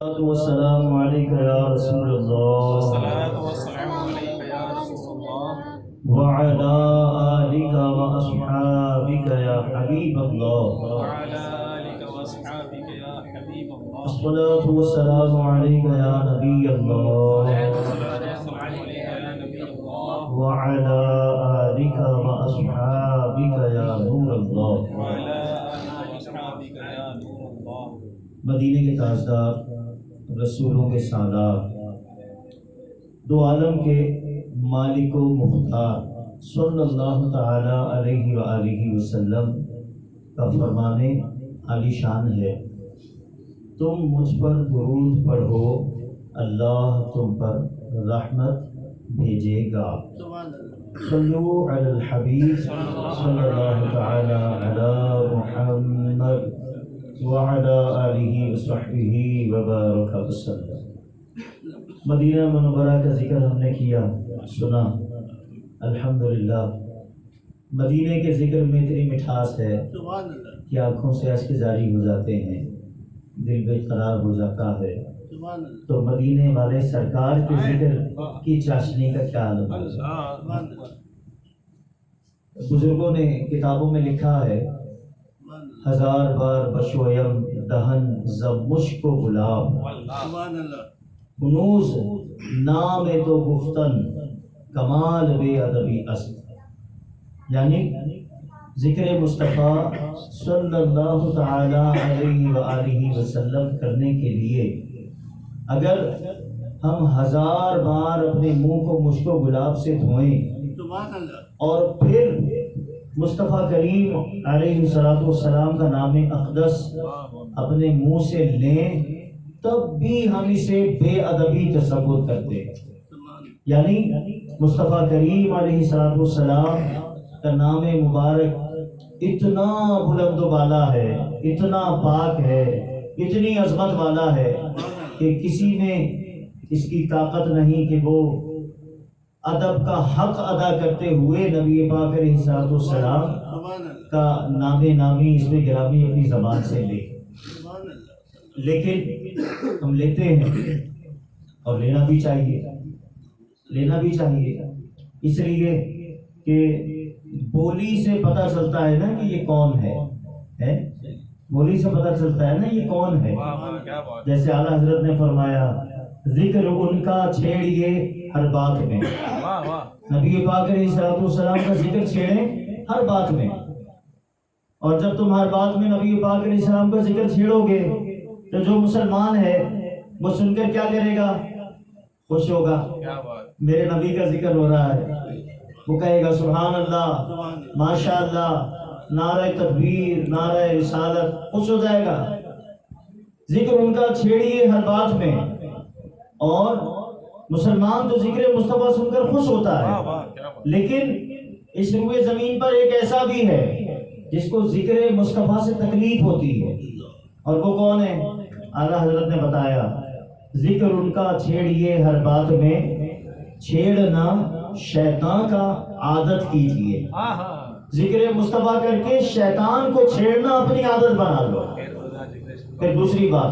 والسلام عليك يا رسول الله والصلاة والسلام عليك يا رسول الله وعلى آلك وأصحابك يا حبيب الله وعلى آلك وأصحابك يا حبيب الله الصلاة والسلام عليك يا نبي الله والصلاة والسلام عليك يا نبي الله وعلى آلك وأصحابك يا نور الله وعلى آلك وأصحابك يا نور الله مدینے کے تاجدار، رسولوں کے سالار، دو عالم کے مالک و مختار صلی اللہ تعالی علیہ وآلہ وسلم کا فرمان عالی شان ہے، تم مجھ پر درود پڑھو، اللہ تم پر رحمت بھیجے گا۔ صلو علی الحبیب صلی اللہ تعالی علی محمد وعلی آلہ وصحبہ وبارک وسلم۔ مدینہ منورہ کا ذکر ہم نے کیا، سنا، الحمدللہ۔ مدینہ کے ذکر میں اتنی مٹھاس ہے کہ آنکھوں سے اشک جاری ہو جاتے ہیں، دل بے قرار ہو جاتا ہے۔ تو مدینے والے سرکار کے ذکر کی چاشنی کا کیا عالم ہے۔ بزرگوں نے کتابوں میں لکھا ہے، ہزار بار بشویم دہن ز مشک و گلاب، کنوز نام تو گفتن کمال بے ادبی است۔ یعنی ذکر مصطفیٰ صلی اللہ تعالی علیہ وآلہ وسلم کرنے کے لیے اگر ہم ہزار بار اپنے منہ کو مشک و گلاب سے دھوئیں اور پھر مصطفیٰ کریم علیہ السلام کا نام اقدس اپنے منہ سے لیں، تب بھی ہم اسے بے ادبی تصور کرتے ہیں۔ یعنی مصطفیٰ کریم علیہ السلام کا نام مبارک اتنا بلند و بالا ہے، اتنا پاک ہے، اتنی عظمت والا ہے کہ کسی میں اس کی طاقت نہیں کہ وہ ادب کا حق ادا کرتے ہوئے نبی پاک علیہ السلام کا نامی اس میں گرامی اپنی زبان سے لے، لیکن ہم لیتے ہیں اور لینا بھی چاہیے، اس لیے کہ بولی سے پتہ چلتا ہے نا کہ یہ کون ہے، بولی سے پتہ چلتا ہے نا یہ کون ہے۔ جیسے اعلیٰ حضرت نے فرمایا، ذکر ان کا چھیڑیے ہر بات میں، نبی پاک علیہ السلام کا ذکر چھیڑیں ہر بات میں، اور جب تم ہر بات میں نبی پاک علیہ السلام کا ذکر چھیڑو گے تو جو مسلمان ہے وہ سن کر کیا کرے گا؟ خوش ہوگا، میرے نبی کا ذکر ہو رہا ہے، وہ کہے گا سبحان اللہ، ماشاء اللہ، نعرہ تکبیر، نعرہ رسالت، خوش ہو جائے گا۔ ذکر ان کا چھیڑیے ہر بات میں، اور مسلمان تو ذکر مصطفیٰ سن کر خوش ہوتا ہے، لیکن اس روئے زمین پر ایک ایسا بھی ہے جس کو ذکر مصطفیٰ سے تکلیف ہوتی ہے، اور وہ کون ہے؟ اعلیٰ حضرت نے بتایا، ذکر ان کا چھیڑیے ہر بات میں، چھیڑنا شیطان کا عادت کیجیے۔ ذکر مصطفیٰ کر کے شیطان کو چھیڑنا اپنی عادت بنا لو۔ پھر دوسری بات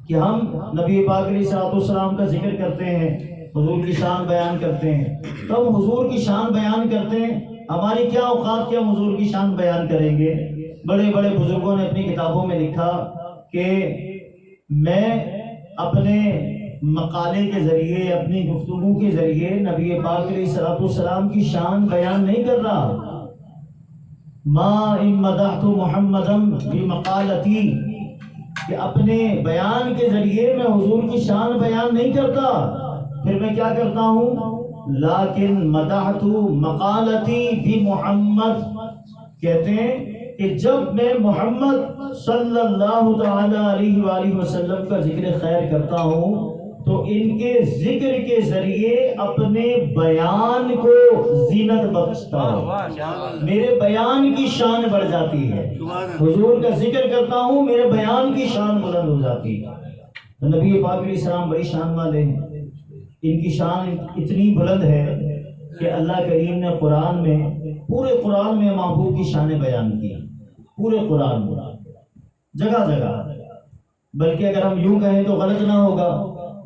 کہ ہم نبی پاک علیہ السلام کا ذکر کرتے ہیں، حضور کی شان بیان کرتے ہیں، تو ہم حضور کی شان بیان کرتے ہیں، ہماری کیا اوقات کہ ہم حضور کی شان بیان کریں گے۔ بڑے بڑے بزرگوں نے اپنی کتابوں میں لکھا کہ میں اپنے مقالے کے ذریعے، اپنی گفتگو کے ذریعے نبی پاک علیہ السلام کی شان بیان نہیں کر رہا۔ ما ان مدحت محمدا بمقالتی، کہ اپنے بیان کے ذریعے میں حضور کی شان بیان نہیں کرتا، پھر میں کیا کرتا ہوں؟ لیکن مدحت مقالتی بمحمد، کہتے ہیں کہ جب میں محمد صلی اللہ تعالی علیہ وآلہ وسلم کا ذکر خیر کرتا ہوں تو ان کے ذکر کے ذریعے اپنے بیان کو زینت بخشتا ہوں، میرے بیان کی شان بڑھ جاتی ہے۔ حضور کا ذکر کرتا ہوں، میرے بیان کی شان بلند ہو جاتی ہے۔ تو نبی پاک علیہ السلام بڑی شان والے ہیں، ان کی شان اتنی بلند ہے کہ اللہ کریم نے قرآن میں، پورے قرآن میں محبوب کی شانیں بیان کی، پورے قرآن میں جگہ جگہ بلکہ اگر ہم یوں کہیں تو غلط نہ ہوگا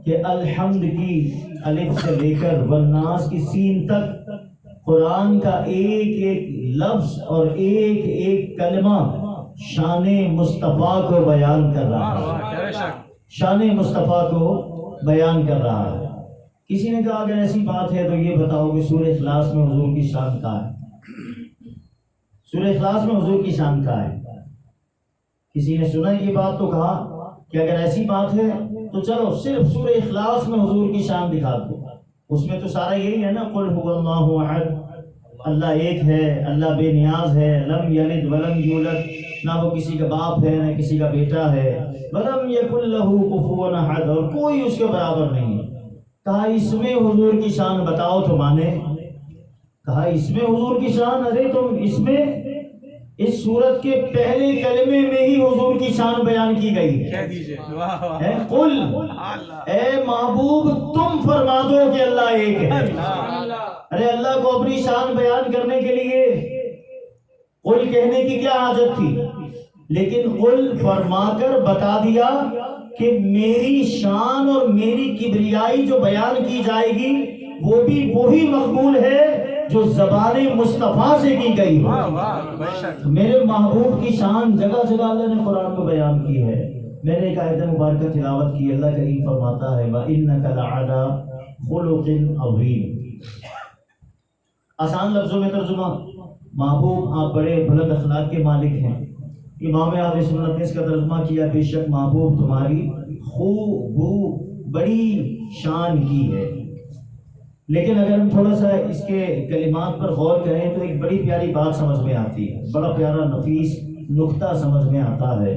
کہ الحمد کی الف سے لے کر والناس کی سین تک قرآن کا ایک ایک لفظ اور ایک ایک کلمہ شان مصطفیٰ کو بیان کر رہا ہے، شان مصطفیٰ کو بیان کر رہا ہے۔ کسی نے کہا اگر ایسی بات ہے تو یہ بتاؤ کہ سورہ اخلاص میں حضور کی شان کہاں ہے؟ سورہ اخلاص میں حضور کی شان کہاں ہے؟ کسی نے سنا یہ بات تو کہا کہ اگر ایسی بات ہے تو چلو صرف سورہ اخلاص میں حضور کی شان دکھا دو، اس میں تو سارا یہی ہے نا، قل هو اللہ احد، اللہ ایک ہے، اللہ بے نیاز ہے، لم یلد ولم یولد، نہ وہ کسی کا باپ ہے نہ کسی کا بیٹا ہے، ولم یکن لہ کفوا احد، اور کوئی اس کے برابر نہیں ہے۔ کہا اس میں حضور کی شان بتاؤ تو مانے، کہا اس میں حضور کی شان، ارے تم اس میں اس سورت کے پہلے کلمے میں ہی حضور کی شان بیان کی گئی ہے۔ کہہ دیجئے واہ قل، اے محبوب تم فرما دو کہ اللہ ایک ہے۔ ارے اللہ کو اپنی شان بیان کرنے کے لیے قل کہنے کی کیا حاجت تھی، لیکن قل فرما کر بتا دیا کہ میری شان اور میری کبریائی جو بیان کی جائے گی وہ بھی وہی مقبول ہے جو زبان مصطفیٰ سے کی گئی ہے۔ میرے محبوب کی شان جگہ جگہ اللہ نے قرآن میں بیان کی ہے۔ میں نے ایک آیت مبارکہ تلاوت کی، اللہ کریم فرماتا ہے وَإِنَّكَ لَعَلَىٰ خُلُقٍ عَظِيمٍ۔ آسان لفظوں میں ترجمہ، محبوب آپ بڑے بلند اخلاق کے مالک ہیں۔ امام اہل سنت نے اس کا ترجمہ کیا بے شک محبوب تمہاری خوب بڑی شان کی ہے۔ لیکن اگر ہم تھوڑا سا اس کے کلمات پر غور کریں تو ایک بڑی پیاری بات سمجھ میں آتی ہے، بڑا پیارا نفیس نقطہ سمجھ میں آتا ہے۔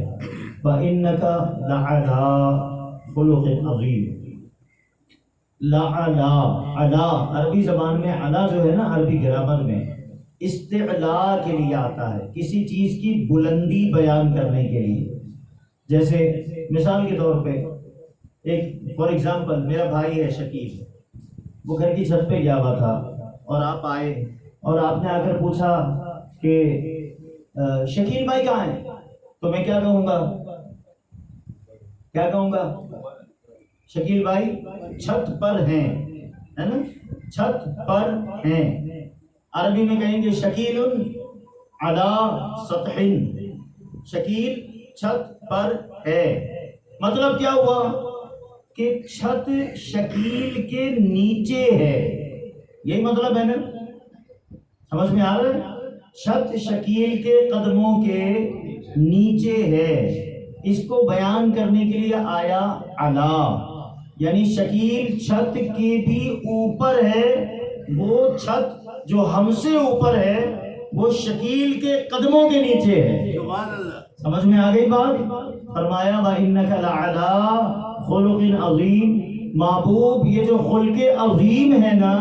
وَإِنَّكَ لَعَلَىٰ خُلُقٍ عَظِيمٍ۔ لَعَلَىٰ، علا عربی زبان میں علا جو ہے نا، عربی گرامر میں استعلاء کے لیے آتا ہے، کسی چیز کی بلندی بیان کرنے کے لیے۔ جیسے مثال کے طور پہ ایک فار ایگزامپل میرا بھائی ہے شکیل، وہ گھر کی چھت پہ گیا ہوا تھا اور آپ آئے اور آپ نے آ کر پوچھا کہ شکیل بھائی کہاں ہیں، تو میں کیا کہوں گا؟ کیا کہوں گا؟ شکیل بھائی چھت پر ہیں، ہے نا، چھت پر ہیں۔ عربی میں کہیں گے شکیل علی سطح، شکیل چھت پر ہے۔ مطلب کیا ہوا کہ چھت شکیل کے نیچے ہے، یہی مطلب ہے نا، سمجھ میں آ رہا ہے؟ چھت شکیل کے قدموں کے نیچے ہے۔ اس کو بیان کرنے کے لیے آیا علا، یعنی شکیل چھت کے بھی اوپر ہے، وہ چھت جو ہم سے اوپر ہے وہ شکیل کے قدموں کے نیچے ہے۔ سمجھ میں آ گئی بات؟ فرمایا وَإِنَّكَ لَعَلَىٰ خُلُقٍ عَظِيمٍ، محبوب یہ جو خلق عظیم ہے نا،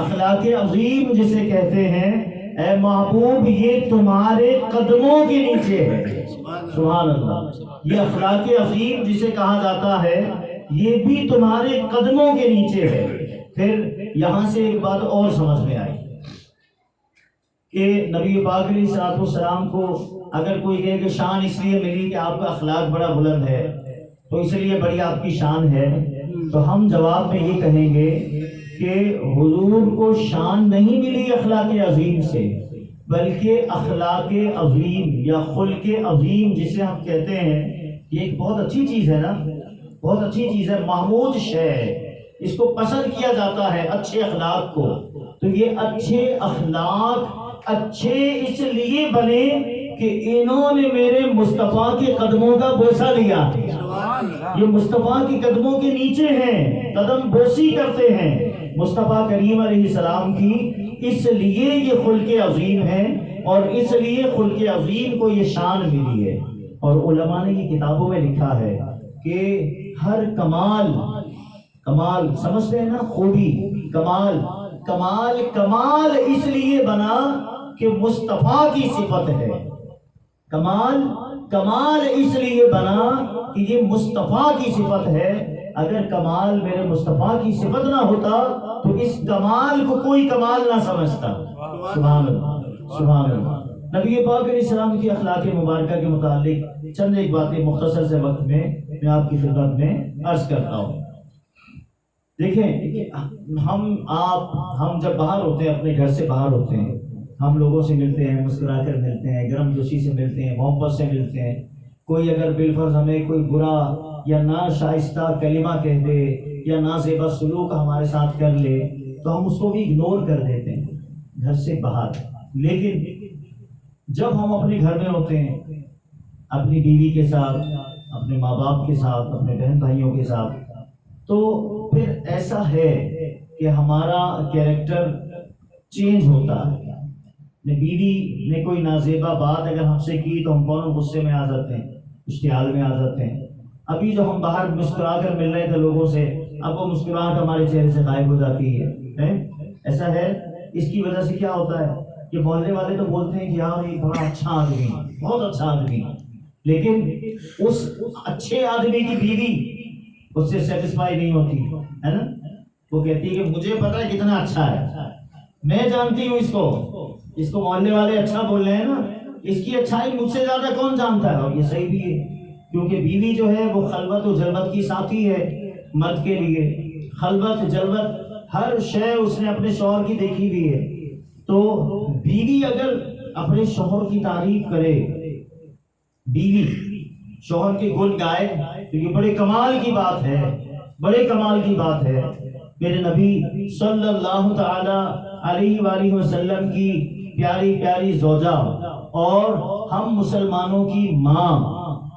اخلاق عظیم جسے کہتے ہیں، اے محبوب یہ تمہارے قدموں کے نیچے ہے۔ سبحان اللہ، یہ اخلاق عظیم جسے کہا جاتا ہے یہ بھی تمہارے قدموں کے نیچے ہے۔ پھر یہاں سے ایک بات اور سمجھ میں آئی کہ نبی پاک علیہ السلام کو اگر کوئی کہے کہ شان اس لیے ملی کہ آپ کا اخلاق بڑا بلند ہے تو اس لیے بڑی آپ کی شان ہے، تو ہم جواب میں یہ کہیں گے کہ حضور کو شان نہیں ملی اخلاق عظیم سے، بلکہ اخلاق عظیم یا خلق عظیم جسے ہم کہتے ہیں، یہ ایک بہت اچھی چیز ہے نا، بہت اچھی چیز ہے، محمود شے ہے، اس کو پسند کیا جاتا ہے اچھے اخلاق کو۔ تو یہ اچھے اخلاق اچھے اس لیے بنے کہ انہوں نے میرے مصطفیٰ کے قدموں کا بوسہ لیا، یہ مصطفیٰ کے قدموں کے نیچے ہیں، قدم بوسی کرتے ہیں مصطفیٰ کریم علیہ السلام کی، اس لیے یہ خلق عظیم ہے اور اس لیے خلق عظیم کو یہ شان ملی ہے۔ اور علماء نے یہ کتابوں میں لکھا ہے کہ ہر کمال، کمال سمجھتے ہیں نا، خوبی، کمال، کمال کمال اس لیے بنا کہ مصطفیٰ کی صفت ہے، کمال کمال اس لیے بنا کہ یہ مصطفیٰ کی صفت ہے۔ اگر کمال میرے مصطفیٰ کی صفت نہ ہوتا تو اس کمال کو کوئی کمال نہ سمجھتا۔ سبحان اللہ، سبحان اللہ۔ نبی پاک علیہ السلام کی اخلاق مبارکہ کے متعلق چند ایک باتیں مختصر سے وقت میں میں آپ کی خدمت میں عرض کرتا ہوں۔ دیکھیں ہم جب باہر ہوتے ہیں، اپنے گھر سے باہر ہوتے ہیں، ہم لوگوں سے ملتے ہیں، مسکرا کر ملتے ہیں، گرم جوشی سے ملتے ہیں، محبت سے ملتے ہیں۔ کوئی اگر بالفرض ہمیں کوئی برا یا ناشائستہ کلمہ کہہ دے یا نازیبا سلوک ہمارے ساتھ کر لے تو ہم اس کو بھی اگنور کر دیتے ہیں گھر سے باہر۔ لیکن جب ہم اپنے گھر میں ہوتے ہیں، اپنی بیوی کے ساتھ، اپنے ماں باپ کے ساتھ، اپنے بہن بھائیوں کے ساتھ، تو پھر ایسا ہے کہ ہمارا کیریکٹر چینج ہوتا ہے۔ بیوی نے کوئی نازیبا بات اگر ہم سے کی تو ہم فوراً غصے میں آ جاتے ہیں، اشتعال میں آ جاتے ہیں۔ ابھی جو ہم باہر مسکرا کر مل رہے تھے لوگوں سے، اب وہ مسکراہٹ ہمارے چہرے سے غائب ہو جاتی ہے۔ ایسا ہے۔ اس کی وجہ سے کیا ہوتا ہے کہ محلے والے تو بولتے ہیں کہ یار یہ بڑا اچھا آدمی، بہت اچھا آدمی، لیکن اس اچھے آدمی کی بیوی اس سے سیٹسفائی نہیں ہوتی ہے نا۔ وہ کہتی ہے کہ مجھے پتا ہے کتنا اچھا ہے، میں جانتی ہوں اس کو محلے والے اچھا بول رہے ہیں نا، اس کی اچھائی مجھ سے زیادہ کون جانتا ہے۔ اور یہ صحیح بھی ہے، کیونکہ بیوی جو ہے وہ خلوت و جلوت کی ساتھی ہے مرد کے لیے۔ خلوت جلوت ہر شے اس نے اپنے شوہر کی دیکھی ہوئی ہے۔ تو بیوی اگر اپنے شوہر کی تعریف کرے، بیوی شوہر کے گن گائے تو یہ بڑے کمال کی بات ہے، بڑے کمال کی بات ہے۔ میرے نبی صلی اللہ تعالی علیہ وآلہ وسلم کی پیاری پیاری زوجہ اور ہم مسلمانوں کی ماں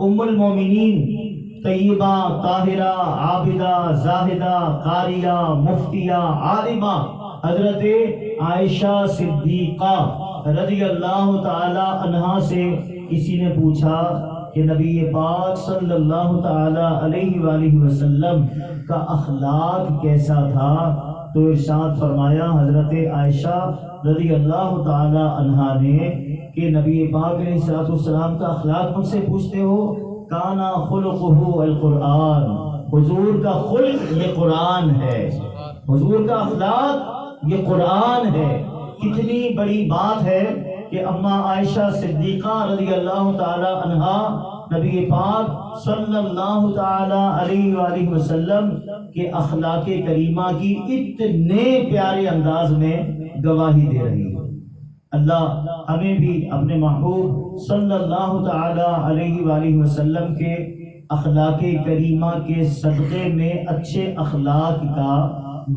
ام المومنین طیبہ طاہرہ عابدہ زاہدہ قاریہ مفتیہ عالمہ حضرت عائشہ صدیقہ رضی اللہ تعالی عنہا سے کسی نے پوچھا کہ نبی پاک صلی اللہ تعالی علیہ وآلہ وسلم کا اخلاق کیسا تھا، تو ارشاد فرمایا حضرت عائشہ رضی اللہ تعالی عنہا نے کہ نبی پاک علیہ الصلوۃ والسلام کا اخلاق مجھ سے پوچھتے ہو، کانا خلقہ القرآن، حضور کا خلق یہ قرآن ہے، حضور کا اخلاق یہ قرآن ہے۔ کتنی بڑی بات ہے کہ اماں عائشہ صدیقہ رضی اللہ تعالی عنہا نبی پاک صلی اللہ تعالی علیہ وآلہ وسلم کے اخلاق کریمہ کی اتنے پیارے انداز میں گواہی دے رہی ہے۔ اللہ ہمیں بھی اپنے محبوب صلی اللہ تعالی علیہ وآلہ وسلم کے اخلاق کریمہ کے صدقے میں اچھے اخلاق کا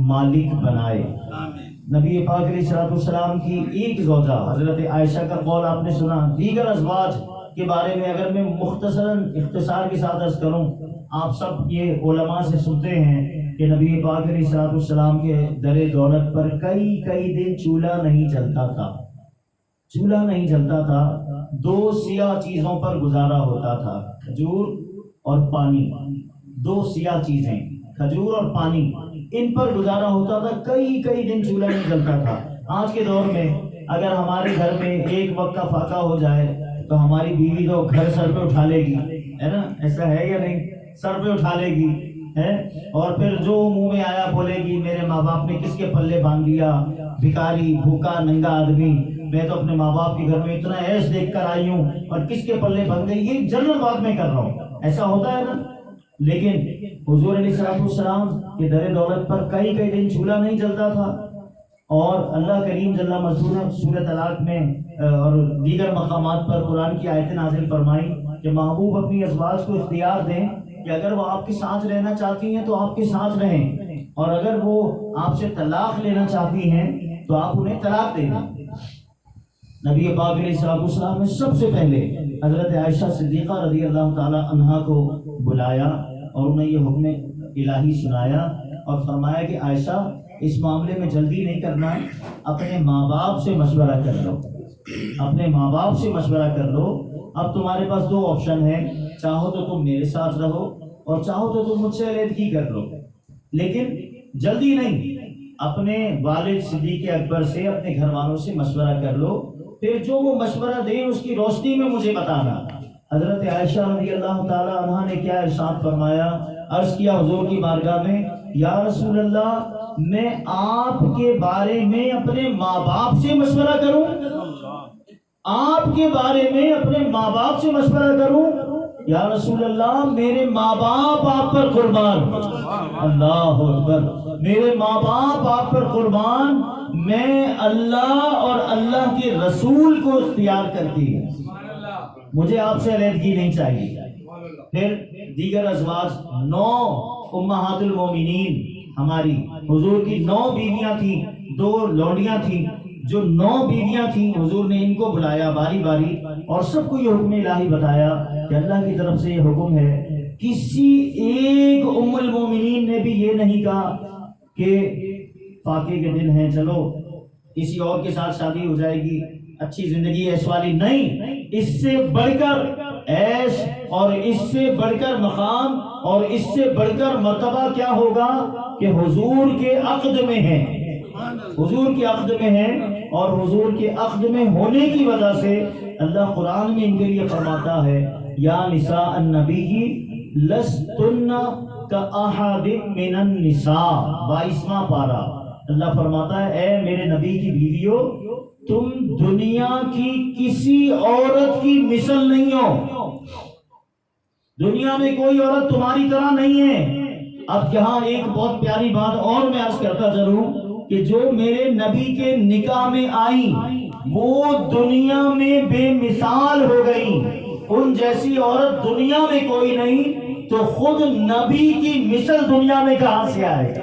مالک بنائے۔ نبی پاک علیہ السلام کی ایک زوجہ حضرت عائشہ کا قول آپ نے سنا۔ دیگر ازواج کے بارے میں اگر میں مختصراً اختصار کے ساتھ عرض کروں، آپ سب یہ علماء سے سنتے ہیں کہ نبی پاک علیہ السلام کے در دولت پر کئی دن چولہا نہیں جلتا تھا، چولہا نہیں جلتا تھا۔ دو سیاہ چیزوں پر گزارا ہوتا تھا، کھجور اور پانی۔ دو سیاہ چیزیں، کھجور اور پانی، ان پر گزارا ہوتا تھا، کئی دن چولہا نہیں جلتا تھا۔ آج کے دور میں اگر ہمارے گھر میں ایک وقت کا فاقہ ہو جائے تو ہماری بیوی تو گھر سر پہ اٹھا لے گی، ہے نا؟ ایسا ہے یا نہیں؟ سر پہ اٹھا لے گی ہے، اور پھر جو منہ میں آیا بولے گی میرے ماں باپ نے کس کے پلے باندھ دیا، بھکاری بھوکا ننگا آدمی، میں تو اپنے ماں باپ کے گھر میں اتنا عیش دیکھ کر آئی ہوں اور کس کے پلے بندھ گئی۔ یہ جنرل بات میں کر رہا ہوں، ایسا ہوتا ہے نا۔ لیکن حضور علیہ السلام کے در دولت پر کئی دن چولہا نہیں جلتا تھا، اور اللہ کریم جل مذکور نے سورۃ طلاق میں اور دیگر مقامات پر قرآن کی آیتیں نازل فرمائی کہ محبوب اپنی ازواج کو اختیار دیں کہ اگر وہ آپ کے ساتھ رہنا چاہتی ہیں تو آپ کے ساتھ رہیں، اور اگر وہ آپ سے طلاق لینا چاہتی ہیں تو آپ انہیں طلاق دے دیں۔ نبی پاک علیہ السلام نے سب سے پہلے حضرت عائشہ صدیقہ رضی اللہ تعالی عنہا کو بلایا اور انہیں یہ حکم الہی سنایا اور فرمایا کہ عائشہ اس معاملے میں جلدی نہیں کرنا، اپنے ماں باپ سے مشورہ کر لو، اپنے ماں باپ سے مشورہ کر لو۔ اب تمہارے پاس دو آپشن ہیں، چاہو تو تم میرے ساتھ رہو اور چاہو تو تم مجھ سے علیحدگی کر لو، لیکن جلدی نہیں۔ اپنے والد صدیق اکبر سے، اپنے گھر والوں سے مشورہ کر لو، پھر جو وہ مشورہ دیں اس کی روشنی میں مجھے بتانا۔ حضرت عائشہ رضی اللہ تعالی عنہا نے کیا ارشاد فرمایا، عرض کیا حضور کی بارگاہ میں، یا رسول اللہ میں آپ کے بارے میں اپنے ماں باپ سے مشورہ کروں، آپ کے بارے میں اپنے ماں باپ سے مشورہ کروں؟ یا رسول اللہ میرے ماں باپ آپ پر قربان، اللہ اکبر، میرے ماں باپ آپ پر قربان، میں اللہ اور اللہ کے رسول کو اختیار کرتی ہوں، مجھے آپ سے علیحدگی نہیں چاہیے۔ پھر دیگر ازواج، 9 امہات المومنین ہماری، حضور کی 9 بیویاں تھیں، 2 لونڈیاں تھیں، جو 9 بیویاں تھیں حضور نے ان کو بلایا باری باری اور سب کو یہ حکم الہی بتایا کہ اللہ کی طرف سے یہ حکم ہے۔ کسی ایک ام المومنین نے بھی یہ نہیں کہا کہ فاقے کے دن ہیں چلو کسی اور کے ساتھ شادی ہو جائے گی، اچھی زندگی ایش والی، نہیں، اس سے بڑھ کر عیش اور اس سے بڑھ کر مقام اور اس سے بڑھ کر مرتبہ کیا ہوگا کہ حضور کے عقد میں ہے، حضور کے عقد میں ہے، اور حضور کے عقد میں ہونے کی وجہ سے اللہ قرآن میں ان کے لیے فرماتا ہے یا نساء النبی لستن کاحد من النساء، 22واں پارہ، اللہ فرماتا ہے اے میرے نبی کی بیویوں تم دنیا کی کسی عورت کی مثل نہیں ہو، دنیا میں کوئی عورت تمہاری طرح نہیں ہے۔ اب یہاں ایک بہت پیاری بات اور میں عرض کرتا چلوں کہ جو میرے نبی کے نکاح میں آئی وہ دنیا میں بے مثال ہو گئی، ان جیسی عورت دنیا میں کوئی نہیں، تو خود نبی کی مثل دنیا میں کہاں سے آئے؟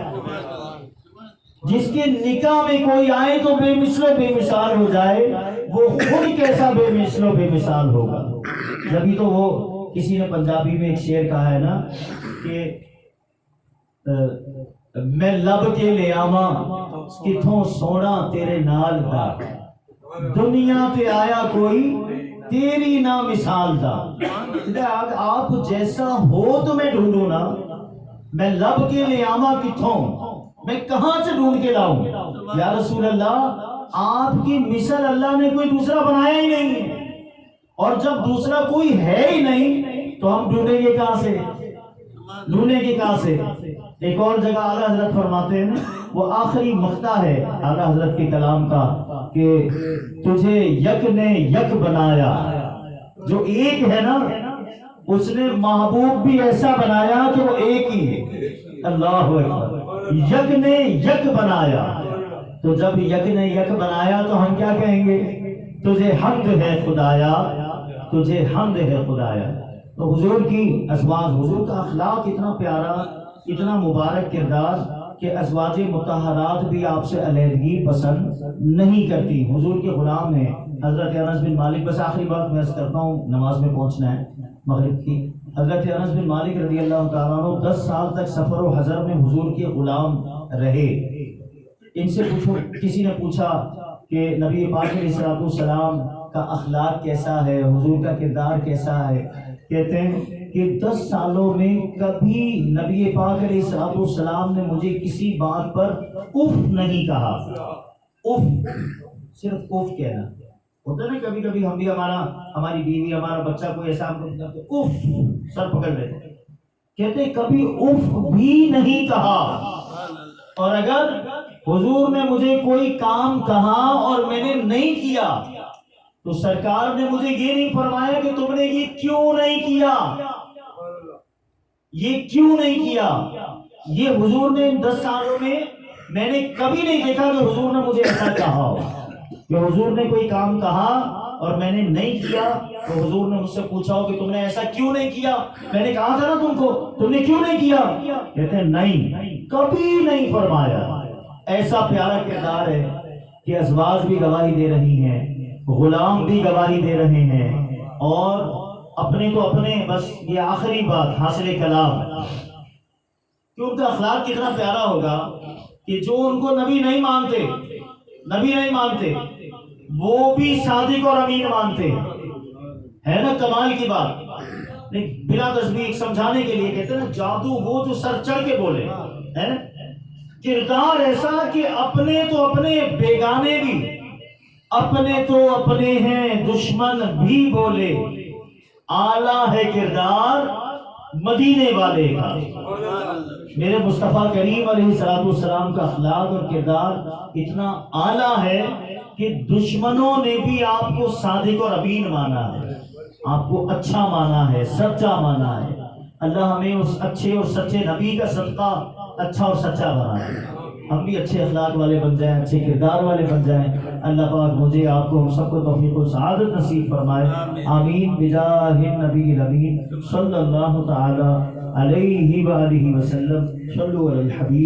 جس کے نکاح میں کوئی آئے تو بے مثل و بے مثال ہو جائے، وہ خود کیسا بے مثل و بے مثال ہوگا؟ جبھی تو وہ کسی نے پنجابی میں ایک شعر کہا ہے نا کہ میں لب کے لے آواں کتھوں سونا تیرے نال دا، دنیا پہ آیا کوئی تیری نہ مثال دا۔ آپ جیسا ہو تو میں ڈھونڈوں نا، میں لب کے لے آواں کتھوں، میں کہاں سے ڈھونڈ کے لاؤں؟ یا رسول اللہ آپ کی مثل اللہ نے کوئی دوسرا بنایا ہی نہیں، اور جب دوسرا کوئی ہے ہی نہیں تو ہم ڈھونڈیں گے کہاں سے، ڈھونڈیں گے کہاں سے؟ ایک اور جگہ اعلیٰ حضرت فرماتے ہیں، وہ آخری مقطع ہے اعلیٰ حضرت کے کلام کا کہ تجھے یک نے یک بنایا، جو ایک ہے نا اس نے محبوب بھی ایسا بنایا کہ وہ ایک ہی ہے، اللہ اکبر، یک نے یک بنایا۔ تو جب یک نے یک بنایا تو ہم کیا کہیں گے؟ تجھے حمد ہے خدایا، تجھے حمد ہے خدایا۔ تو حضور کی ازواج، حضور کا اخلاق اتنا پیارا، اتنا مبارک کردار کہ ازواج مطہرات بھی آپ سے علیحدگی پسند نہیں کرتی، حضور کے غلام ہیں۔ حضرت انس بن مالک، بس آخری بات میں عرض کرتا ہوں، نماز میں پہنچنا ہے مغرب کی۔ حضرت انس بن مالک رضی اللہ تعالیٰ عنہ 10 سال تک سفر و حضر میں حضور کے غلام رہے۔ ان سے پوچھو، کسی نے پوچھا کہ نبی پاک علیہ السلام کا اخلاق کیسا ہے، حضور کا کردار کیسا ہے؟ کہتے ہیں کہ 10 سالوں میں کبھی نبی پاک علیہ السلام نے مجھے کسی بات پر اف نہیں کہا، اف، صرف اف کہنا ہوتا ہے نا، کبھی کبھی ہم بھی ہماری بیوی، ہمارا بچہ کوئی ایسا اف سر پکڑ لیتے، کہتے کبھی اف بھی نہیں کہا۔ اور اگر حضور نے مجھے کوئی کام کہا اور میں نے نہیں کیا تو سرکار نے مجھے یہ نہیں فرمایا کہ تم نے یہ کیوں نہیں کیا، یہ کیوں نہیں کیا۔ یہ حضور نے ان 10 سالوں میں نے کبھی نہیں دیکھا کہ حضور نے مجھے ایسا کہا ہو کہ حضور نے کوئی کام کہا اور میں نے نہیں کیا تو حضور نے مجھ سے پوچھا ہو کہ تم نے ایسا کیوں نہیں کیا، میں نے کہا تھا نا تم کو، تم نے کیوں نہیں کیا؟ کہتے ہیں نہیں، کبھی نہیں فرمایا۔ ایسا پیارا کردار ہے کہ ازواج بھی گواہی دے رہی ہیں، غلام بھی گواہی دے رہے ہیں، اور اپنے تو اپنے، بس یہ آخری بات حاصل کلام کہ ان کا اخلاق کتنا پیارا ہوگا کہ جو ان کو نبی نہیں مانتے وہ بھی صادق اور امین مانتے ہے نا، کمال کی بات۔ بلا تشبیہ سمجھانے کے لیے کہتے ہیں نا، جادو وہ جو سر چڑھ کے بولے ہے نا، کردار ایسا کہ اپنے تو اپنے، بیگانے بھی، اپنے تو اپنے ہیں دشمن بھی بولے، اعلیٰ ہے کردار مدینے والے کا۔ میرے مصطفیٰ کریم علیہ السلام کا اخلاق اور کردار اتنا اعلیٰ ہے کہ دشمنوں نے بھی آپ کو صادق اور امین مانا ہے۔ آپ کو اچھا مانا ہے، سچا مانا ہے۔ اللہ ہمیں اس اچھے اور سچے نبی کا صدقہ اچھا اور سچا بنائے، ہم بھی اچھے اخلاق والے بن جائیں، اچھے کردار والے بن جائیں۔ اللہ پاک مجھے، آپ کو، ہم سب کو توفیق و سعادت نصیب فرمائے، آمین بجاہ النبی الامین صلی اللہ تعالی علیہ وآلہ وسلم۔ صلوا علی الحبیب۔